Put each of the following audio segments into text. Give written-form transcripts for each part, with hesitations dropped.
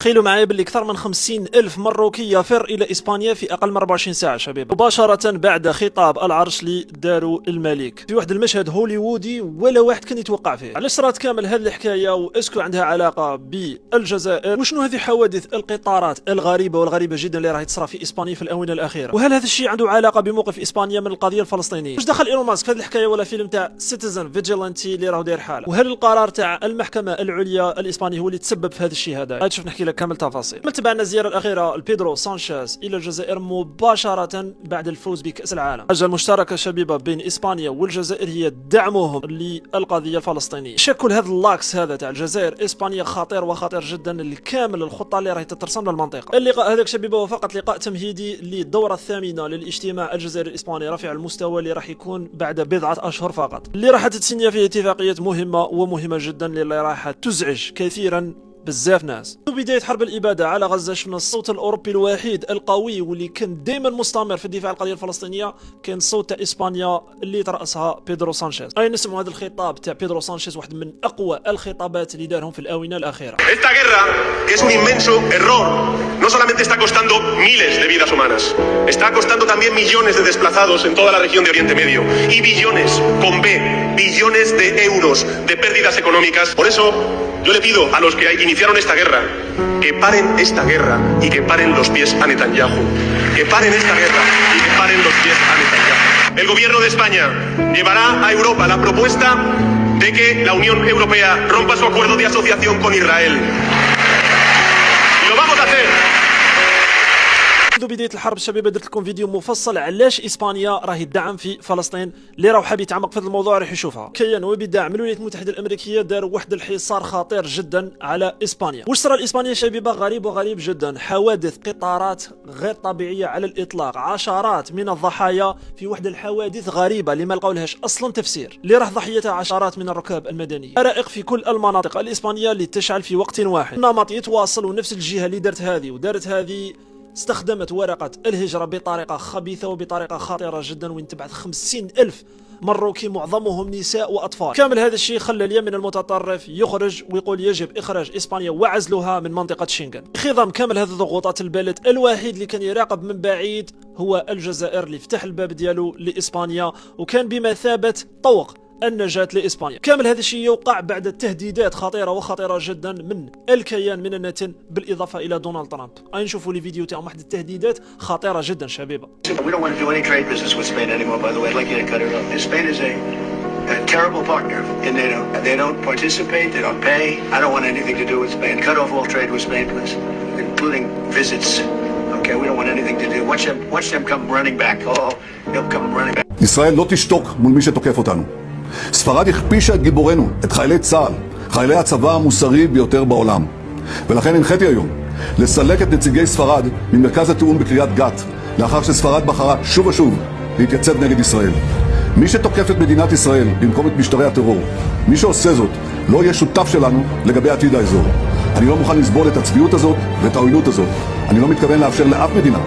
تخيلوا معايا باللي اكثر من 50,000 مروكي يفر الى اسبانيا في اقل من 24 ساعه شباب، مباشره بعد خطاب العرش لدار الملك في واحد المشهد هوليوودي ولا واحد كان يتوقع فيه. علاش صارت كامل هذه الحكايه واسكو عندها علاقه بالجزائر؟ وشنو هذه حوادث القطارات الغريبه والغريبه جدا اللي راهي تصرى في اسبانيا في الاونه الاخيره؟ وهل هذا الشيء عنده علاقه بموقف اسبانيا من القضيه الفلسطينيه؟ واش دخل ايلون ماسك في هذه الحكايه ولا فيلم تاع سيتيزن فيجيلانتي اللي راهو داير حاله؟ وهل القرار تاع المحكمه العليا الاسبانيه هو اللي تسبب في هذا الشيء هذا؟ غادي نشوف نحكي لك كامل تفاصيل. تبعنا الزياره الاخيره لبيدرو سانشيز الى الجزائر مباشره بعد الفوز بكاس العالم. الحاجه المشتركه شبيبه بين اسبانيا والجزائر هي دعمهم للقضيه الفلسطينيه. شكل هذا اللاكس هذا تاع الجزائر اسبانيا خطير وخطير جدا لكامل الخطه اللي راهي تترسم للمنطقه. اللقاء هذاك شبيبه هو فقط لقاء تمهيدي للدوره الثامنه للاجتماع الجزائري الاسباني رفيع المستوى اللي راح يكون بعد بضعه اشهر فقط، اللي راح تتسنى فيه اتفاقيات مهمه ومهمه جدا اللي راح تزعج كثيرا بزاف ناس. بداية حرب الإبادة على غزة شفنا الصوت الأوروبي الوحيد القوي واللي كان دائما مستمر في الدفاع عن القضية الفلسطينية كان صوت تاع إسبانيا اللي ترأسها بيدرو سانشيز. أي نسمعوا هذا الخطاب تاع بيدرو سانشيز واحد من أقوى الخطابات اللي دارهم في الآونة الأخيرة. Esta guerra, que es un inmenso error, no solamente está costando miles de vidas humanas, está costando también millones de desplazados en toda la región de Oriente Medio y billones, con B, billones de euros de pérdidas económicas. Por eso yo le pido a los que iniciaron esta guerra que paren esta guerra y que paren los pies a Netanyahu. Que paren esta guerra y que paren los pies a Netanyahu. El gobierno de España llevará a Europa la propuesta de que la Unión Europea rompa su acuerdo de asociación con Israel. Y lo vamos a hacer. منذ بداية الحرب الشبيبة درت لكم فيديو مفصل علاش اسبانيا راهي تدعم في فلسطين. اللي راهو حاب يتعمق في هذا الموضوع راح يشوفها. كيان وبدعم من الولايات المتحدة الأمريكية داروا واحد الحصار خطير جدا على اسبانيا. واش صرا لاسبانيا شبيبة؟ غريب وغريب جدا. حوادث قطارات غير طبيعية على الإطلاق، عشرات من الضحايا في واحد الحوادث غريبة اللي ما لقاو لهاش أصلا تفسير، اللي راح ضحيتها عشرات من الركاب المدنيين. حرائق في كل المناطق الإسبانية اللي تشعل في وقت واحد. النمط يتواصل ونفس الجهة اللي درت هذه ودارت هذه استخدمت ورقة الهجرة بطريقة خبيثة وبطريقة خطيرة جدا، وين تبعت 50,000 مروكي معظمهم نساء وأطفال. كامل هذا الشيء خلى اليمين المتطرف يخرج ويقول يجب إخراج إسبانيا وعزلها من منطقة شنغن. خضم كامل هذه الضغوطات البلد الوحيد اللي كان يراقب من بعيد هو الجزائر اللي فتح الباب ديالو لإسبانيا وكان بمثابة طوق النجاة لإسبانيا. كامل هذا الشيء يوقع بعد تهديدات خطيرة وخطيرة جدا من الكيان من النتن بالإضافة إلى دونالد ترامب. أي نشوفوا لي فيديو تاعهم واحد التهديدات خطيرة جدا شبيبة. We don't want to do any trade business with Spain anymore, by the way. I'd like you to cut it off. Spain is a terrible partner in NATO. They don't participate, they don't pay. I don't want anything to do with Spain. Cut off all trade with Spain, please, including visits. Okay, we don't want anything to do. Watch them come running back. Oh, they'll come running back. ישראל לא תשתוק מול מי שתוקף אותנו. ספרד הכפישה את גיבורינו, את חיילי צה"ל, חיילי הצבא המוסרי ביותר בעולם. ולכן הנחיתי היום לסלק את נציגי ספרד ממרכז התיאום בקריית גת, לאחר שספרד בחרה שוב ושוב להתייצב נגד ישראל. מי שתוקף את מדינת ישראל במקום את משטרי הטרור, מי שעושה זאת לא יהיה שותף שלנו לגבי עתיד האזור. אני לא מוכן לסבול את הצביעות הזאת ואת העוינות הזאת. אני לא מתכוון לאפשר לאף מדינה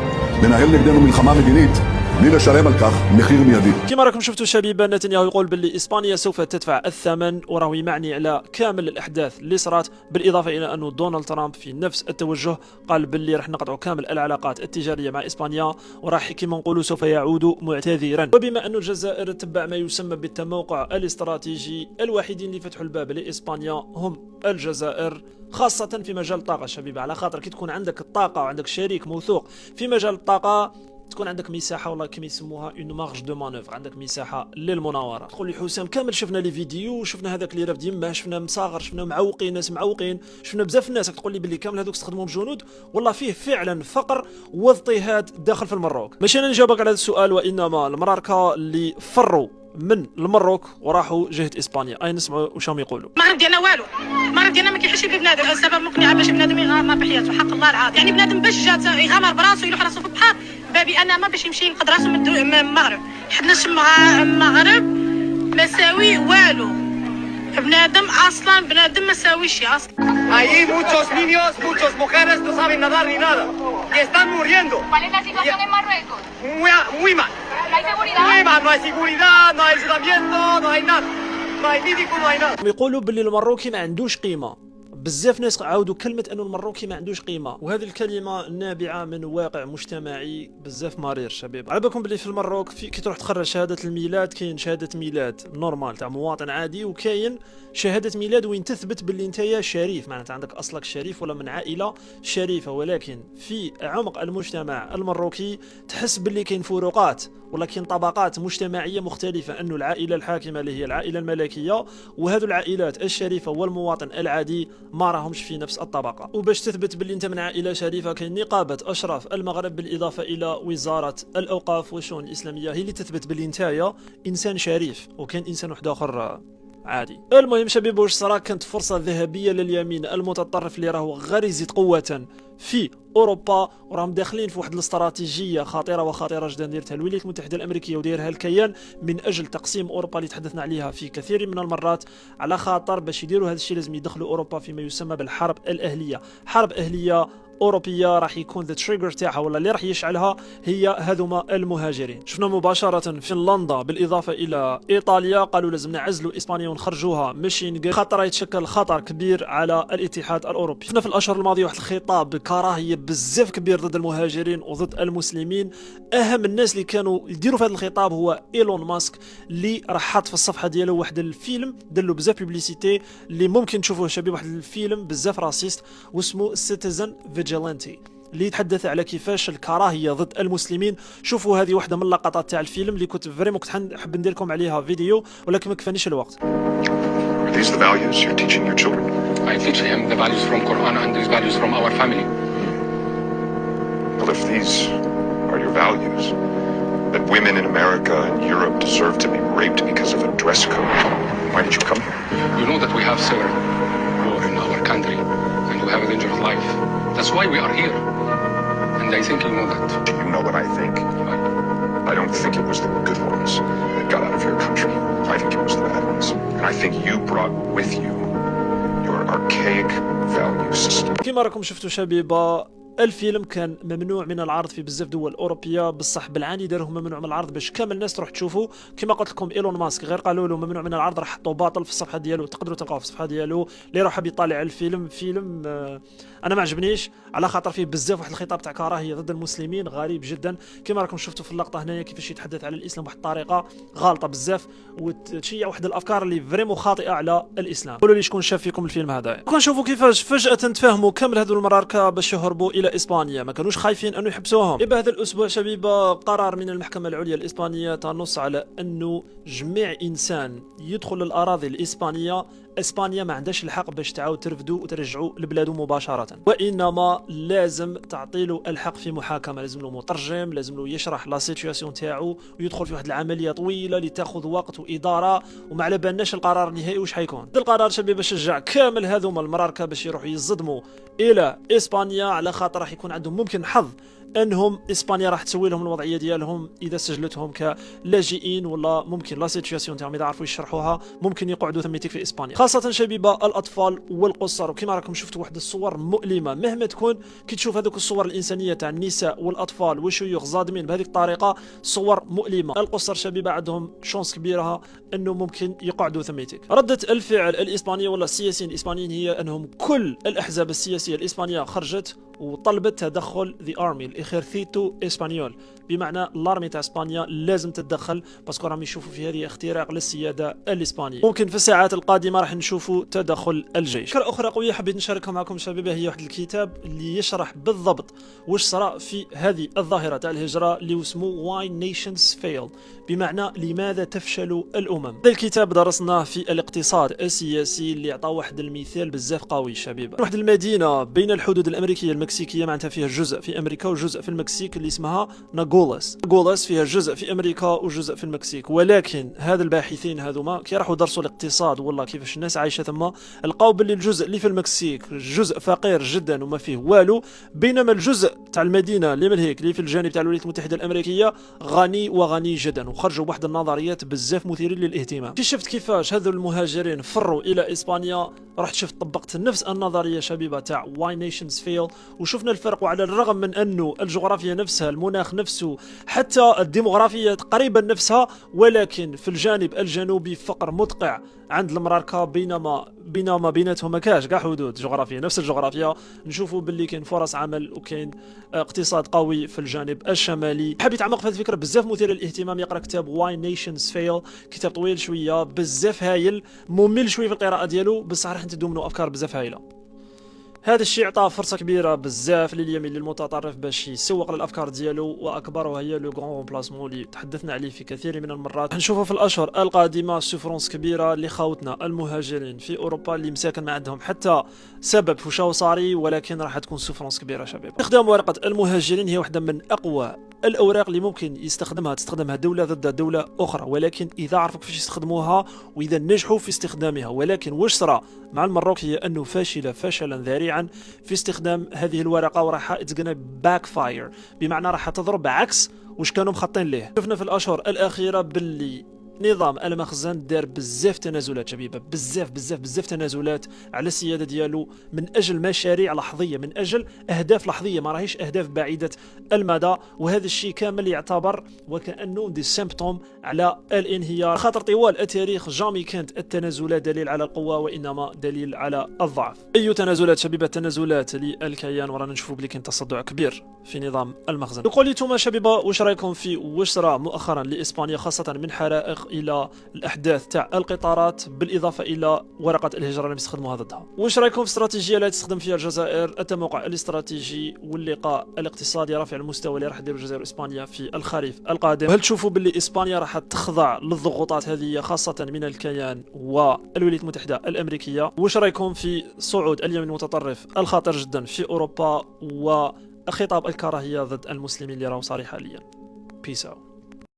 לנהל נגדנו מלחמה מדינית بلي לשלם על כך מחיר מיידי. كما راكم شفتوا شبيبة، نتنياهو يقول باللي إسبانيا سوف تدفع الثمن، وراهو معني على كامل الأحداث اللي صارت، بالإضافة إلى أنه دونالد ترامب في نفس التوجه قال باللي راح نقطعوا كامل العلاقات التجارية مع إسبانيا، وراح كما نقولوا سوف يعود معتذرا. وبما أن الجزائر تتبع ما يسمى بالتموقع الاستراتيجي، الوحيدين اللي فتحوا الباب لإسبانيا هم الجزائر، خاصة في مجال الطاقة شبيبة، على خاطر كي تكون عندك الطاقة وعندك شريك موثوق في مجال الطاقة تكون عندك مساحه، والله كما يسموها اون مارج دو مانوفر، عندك مساحه للمناوره. تقول لي حسام كامل شفنا لي فيديو، شفنا هذاك اللي راه ديما، شفنا مصاغر، شفنا معوقين، ناس معوقين، شفنا بزاف الناس. تقول لي باللي كامل هذوك استخدموا الجنود، والله فيه فعلا فقر واضطهاد داخل في المروك. ماشي انا نجاوبك على هذا السؤال، وانما المراركه اللي فروا من المروك وراحوا جهه اسبانيا. اي نسمعوا واش راهم يقولوا. المغرب ديالنا والو، المغرب ديالنا ما كيحسش ببنادم. السبب مقنعه باش بنادم يغامر بحياته، حق الله العظيم. يعني بنادم باش جات يغامر براسو يلوح راسو في البحر بابي انا ما باش يمشي ينقذ راسو من المغرب. حناش المغرب ما ساوي والو، بنادم اصلا بنادم ما ساويش اصلا. Ahí muchos niños, muchas mujeres no saben nadar ni nada y están muriendo. ¿Cuál es la situación en Marruecos? Muy mal. ¿No hay seguridad? Muy mal, no hay seguridad, no hay ayuntamiento, no hay nada. No hay médico, no hay nada. يقولوا باللي المروكي ما عندوش قيمه، بزاف ناس عاودوا كلمه انه المروكي ما عندوش قيمه، وهذه الكلمه نابعه من واقع مجتمعي بزاف مرير شباب. على بالكم بلي في المروك كي تروح تخرج شهاده الميلاد كاين شهاده ميلاد نورمال تاع مواطن عادي، وكاين شهاده ميلاد وين تثبت باللي نتايا شريف، معناتها عندك اصلك شريف ولا من عائله شريفه. ولكن في عمق المجتمع المروكي تحس باللي كاين فروقات ولكن طبقات مجتمعيه مختلفه، انه العائله الحاكمه اللي هي العائله الملكيه وهذو العائلات الشريفه والمواطن العادي ما راهمش في نفس الطبقه. وباش تثبت باللي انت من عائله شريفه كاين نقابه اشراف المغرب بالاضافه الى وزاره الاوقاف والشؤون الاسلاميه هي اللي تثبت باللي نتايا انسان شريف، وكان انسان واحد اخر عادي. المهم شباب واش صرا كانت فرصه ذهبيه لليمين المتطرف اللي راهو غير يزيد قوه في اوروبا، وراهم داخلين في واحد الاستراتيجيه خطيره وخطيره جدا ديرتها الولايات المتحده الامريكيه ودايرها الكيان من اجل تقسيم اوروبا اللي تحدثنا عليها في كثير من المرات. على خاطر باش يديروا هذا الشيء لازم يدخلوا اوروبا فيما يسمى بالحرب الاهليه. حرب اهليه اوروبيه راح يكون ذا تريجر تاعها ولا اللي راح يشعلها هي هذوما المهاجرين. شفنا مباشره فنلندا بالاضافه الى ايطاليا قالوا لازم نعزلوا اسبانيا ونخرجوها ماشين خاطر يتشكل خطر كبير على الاتحاد الاوروبي. شفنا في الاشهر الماضيه واحد الخطاب بكراهيه بزاف كبير ضد المهاجرين وضد المسلمين. اهم الناس اللي كانوا يديروا في هذا الخطاب هو ايلون ماسك اللي راح حط في الصفحه ديالو واحد الفيلم دار له بزاف بوبليسيتي اللي ممكن تشوفوه شباب، واحد الفيلم بزاف راسيست واسمه سيتيزن فيجيلانتي اللي يتحدث على كيفاش الكراهيه ضد المسلمين. شوفوا هذه واحده من اللقطات تاع الفيلم اللي كنت فريمون نحب ندير لكم عليها فيديو ولكن ما كفانيش الوقت. Are these the values you're teaching your children? I teach him the values from Quran and these values from our family. Well, if these are your values, that women in America and Europe deserve to be raped because of a dress code, why did you come here? You know that we have civil war in our country and we have a dangerous life. That's why we are here. And I think you know that. Do you know what I think? I don't think it was the good ones that got out of your country. I think it was the bad ones. And I think you brought with you your archaic value system. كما راكم شفتوا شبيبه الفيلم كان ممنوع من العرض في بزاف دول اوروبيه، بصح بالعاني داروه ممنوع من العرض باش كامل الناس تروح تشوفوا. كما قلت لكم ايلون ماسك غير قالوا له ممنوع من العرض راح حطوا باطل في الصفحه ديالو، تقدروا تلقاوه في الصفحه ديالو. اللي راح يطالع الفيلم فيلم انا ما عجبنيش على خاطر فيه بزاف واحد الخطاب تاع كراهيه ضد المسلمين غريب جدا. كما راكم شفتوا في اللقطه هنايا كيفاش يتحدث على الاسلام بواحد الطريقه غالطه بزاف وتشيع واحد الافكار اللي فريمون خاطئه على الاسلام. قولوا لي شكون شاف فيكم الفيلم هذا. كنشوفوا كيفاش فجاه تفاهموا كامل هذو المراركه باش يهربوا الى اسبانيا، ما كانوش خايفين انه يحبسوهم. إبا هذا الاسبوع شبيبه قرار من المحكمه العليا الاسبانيه تنص على انه جميع انسان يدخل الاراضي الاسبانيه اسبانيا ما عندهاش الحق باش تعاود ترفدو وترجعوا لبلادو مباشره، وانما لازم تعطي له الحق في محاكمه، لازم له مترجم، لازم له يشرح لا سيتوياسيون تاعو ويدخل في واحد العمليه طويله اللي تاخذ وقت واداره وما على بالناش القرار النهائي واش حيكون. هذا القرار شبيبه شجع كامل هذوما المراركه باش يروحوا يصدموا الى اسبانيا على خاطر راح يكون عندهم ممكن حظ انهم اسبانيا راح تسوي لهم الوضعيه ديالهم اذا سجلتهم كلاجئين، ولا ممكن لا سيتوياسيون تاعهم اذا عرفوا يشرحوها ممكن يقعدوا ثميتك في اسبانيا، خاصه شبيبه الاطفال والقصر. وكما راكم شفتوا واحد الصور مؤلمه مهما تكون كي تشوف هذوك الصور الانسانيه تاع النساء والاطفال والشيوخ صادمين بهذيك الطريقه، صور مؤلمه. القصر شبيبه عندهم شونس كبيره انه ممكن يقعدوا ثميتك. رده الفعل الاسبانيه ولا السياسيين الاسبانيين هي انهم كل الاحزاب السياسيه الاسبانيه خرجت وطلبت تدخل ذا ارمي الاخيرثيتو اسبانيول، بمعنى الارمي تاع اسبانيا لازم تتدخل باسكو راهم يشوفوا في هذه اختراق للسياده الاسبانيه. ممكن في الساعات القادمه راح نشوفوا تدخل الجيش. فكره اخرى قويه حبيت نشاركها معكم شباب هي واحد الكتاب اللي يشرح بالضبط واش صرا في هذه الظاهره تاع الهجره اللي اسمه Why Nations Fail، بمعنى لماذا تفشل الامم. هذا الكتاب درسناه في الاقتصاد السياسي اللي عطى واحد المثال بزاف قوي شباب. واحد المدينه بين الحدود الامريكيه المكسيكيه معناتها فيها جزء في امريكا وجزء في المكسيك اللي اسمها ناغولاس فيها جزء في امريكا وجزء في المكسيك. ولكن هذا الباحثين هذوما كي راحوا درسوا الاقتصاد والله كيفاش الناس عايشه ثم، لقاو باللي الجزء اللي في المكسيك جزء فقير جدا وما فيه والو، بينما الجزء تاع المدينه اللي من هيك اللي في الجانب تاع الولايات المتحده الامريكيه غني وغني جدا. وخرجوا بواحد النظريات بزاف مثيرين للاهتمام. شفت كيفاش هذو المهاجرين فروا الى اسبانيا، رحت شفت طبقت نفس النظريه شبيبه تاع Why Nations Fail وشفنا الفرق. وعلى الرغم من انه ديالو، الجغرافيا نفسها، المناخ نفسه، حتى الديموغرافيا تقريبا نفسها، ولكن في الجانب الجنوبي فقر مدقع عند المراركه، بينما بيناتهم ما كاش كاع حدود جغرافيه. نفس الجغرافيا نشوفوا باللي كاين فرص عمل وكاين اقتصاد قوي في الجانب الشمالي. حاب يتعمق في هذه الفكره بزاف مثيره للاهتمام، يقرا كتاب واي نيشنز فيل، كتاب طويل شويه بزاف هايل، ممل شويه في القراءه ديالو، بصح راح تدوم منه افكار بزاف هايله. هذا الشيء عطاه فرصة كبيرة بزاف لليمين للمتطرف باش يسوق للافكار ديالو، واكبرها هي لو غون رومبلاسمون اللي تحدثنا عليه في كثير من المرات. نشوفوا في الاشهر القادمة سوفرونس كبيرة لخوتنا المهاجرين في اوروبا اللي مساكن ما عندهم حتى سبب في شاو صاري، ولكن راح تكون سوفرونس كبيرة شباب. استخدام ورقة المهاجرين هي واحدة من اقوى الاوراق اللي ممكن تستخدمها دولة ضد دولة اخرى، ولكن اذا عرفوا كيفاش يستخدموها واذا نجحوا في استخدامها. ولكن واش صرا مع المروك هي انه فاشلة فشلا ذريعا في استخدام هذه الورقه، وراح باك فاير، بمعنى راح تضرب عكس واش كانوا مخطين ليه. شفنا في الاشهر الاخيره باللي نظام المخزن دار بزاف تنازلات شبيبه، بزاف تنازلات على السياده ديالو من اجل مشاريع لحظيه، من اجل اهداف لحظيه، ما راهيش اهداف بعيده المدى. وهذا الشيء كامل يعتبر وكانه دي سيمبتوم على الانهيار، خاطر طوال التاريخ جامي كانت التنازلات دليل على القوه، وانما دليل على الضعف. اي تنازلات شبيبه؟ تنازلات للكيان، ورانا نشوفوا بلي كاين تصدع كبير في نظام المخزن. نقول لكم شبيبه واش رايكم في واش صرا مؤخرا لاسبانيا، خاصه من حرائق الى الاحداث تاع القطارات، بالاضافه الى ورقه الهجره اللي يستخدموها ضدها. واش رايكم في الاستراتيجيه اللي تستخدم فيها الجزائر، التموقع الاستراتيجي واللقاء الاقتصادي رافع المستوى اللي راح ديروا الجزائر واسبانيا في الخريف القادم؟ هل تشوفوا باللي اسبانيا راح تخضع للضغوطات هذه خاصه من الكيان والولايات المتحده الامريكيه؟ واش رايكم في صعود اليمين المتطرف الخطير جدا في اوروبا وخطاب الكراهيه ضد المسلمين اللي راهو صاري حاليا؟ بيس اوت.